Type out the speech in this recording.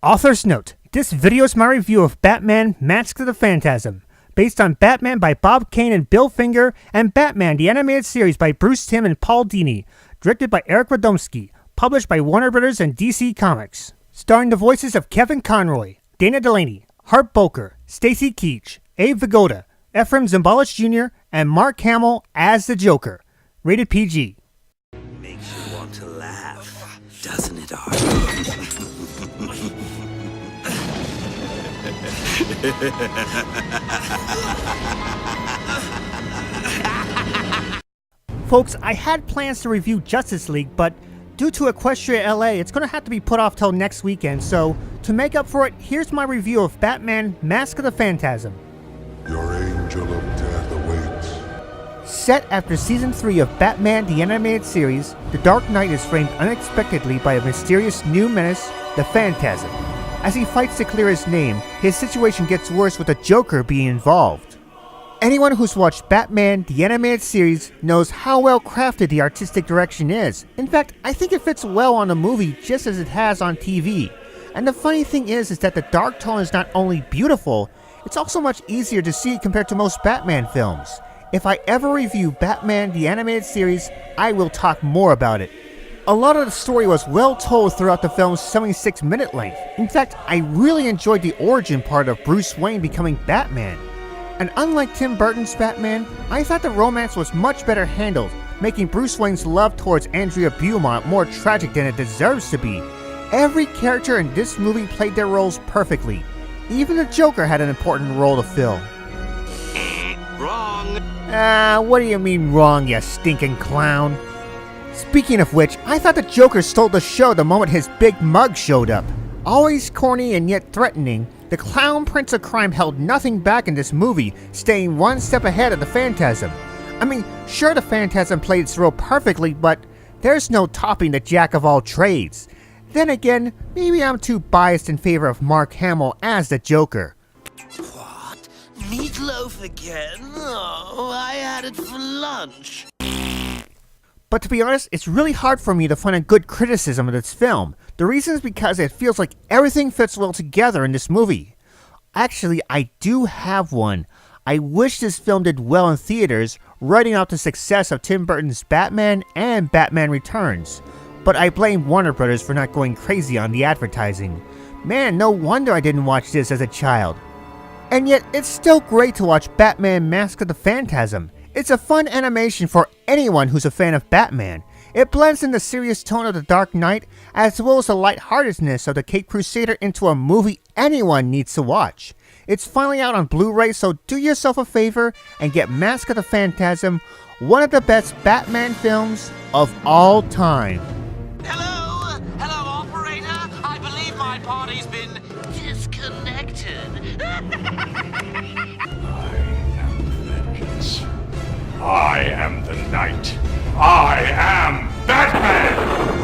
Author's note, this video is my review of Batman Mask of the Phantasm, based on Batman by Bob Kane and Bill Finger, and Batman the Animated Series by Bruce Timm and Paul Dini, directed by Eric Radomski, published by Warner Bros. And DC Comics. Starring the voices of Kevin Conroy, Dana Delany, Hart Boker, Stacy Keach, Abe Vigoda, Ephraim Zimbalist Jr., and Mark Hamill as the Joker. Rated PG. Makes you want to laugh, doesn't it, Art? Folks, I had plans to review Justice League, but due to Equestria LA, it's going to have to be put off till next weekend, so to make up for it, here's my review of Batman Mask of the Phantasm. Your angel of death awaits. Set after Season 3 of Batman the Animated Series, the Dark Knight is framed unexpectedly by a mysterious new menace, the Phantasm. As he fights to clear his name, his situation gets worse with the Joker being involved. Anyone who's watched Batman the Animated Series knows how well crafted the artistic direction is. In fact, I think it fits well on the movie just as it has on TV. And the funny thing is that the dark tone is not only beautiful, it's also much easier to see compared to most Batman films. If I ever review Batman the Animated Series, I will talk more about it. A lot of the story was well told throughout the film's 76-minute length. In fact, I really enjoyed the origin part of Bruce Wayne becoming Batman. And unlike Tim Burton's Batman, I thought the romance was much better handled, making Bruce Wayne's love towards Andrea Beaumont more tragic than it deserves to be. Every character in this movie played their roles perfectly. Even the Joker had an important role to fill. Wrong. What do you mean wrong, you stinking clown? Speaking of which, I thought the Joker stole the show the moment his big mug showed up. Always corny and yet threatening, the clown prince of crime held nothing back in this movie, staying one step ahead of the Phantasm. I mean, sure the Phantasm played its role perfectly, but there's no topping the jack of all trades. Then again, maybe I'm too biased in favor of Mark Hamill as the Joker. What? Meatloaf again? Oh, I had it for lunch. But to be honest, it's really hard for me to find a good criticism of this film. The reason is because it feels like everything fits well together in this movie. Actually, I do have one. I wish this film did well in theaters, riding out the success of Tim Burton's Batman and Batman Returns. But I blame Warner Bros. For not going crazy on the advertising. Man, no wonder I didn't watch this as a child. And yet, it's still great to watch Batman Mask of the Phantasm. It's a fun animation for anyone who's a fan of Batman. It blends in the serious tone of The Dark Knight as well as the lightheartedness of the Caped Crusader into a movie anyone needs to watch. It's finally out on Blu-ray, so do yourself a favor and get Mask of the Phantasm, one of the best Batman films of all time. Hello? Hello, operator? I believe my party's been disconnected. I am the Knight. I am Batman!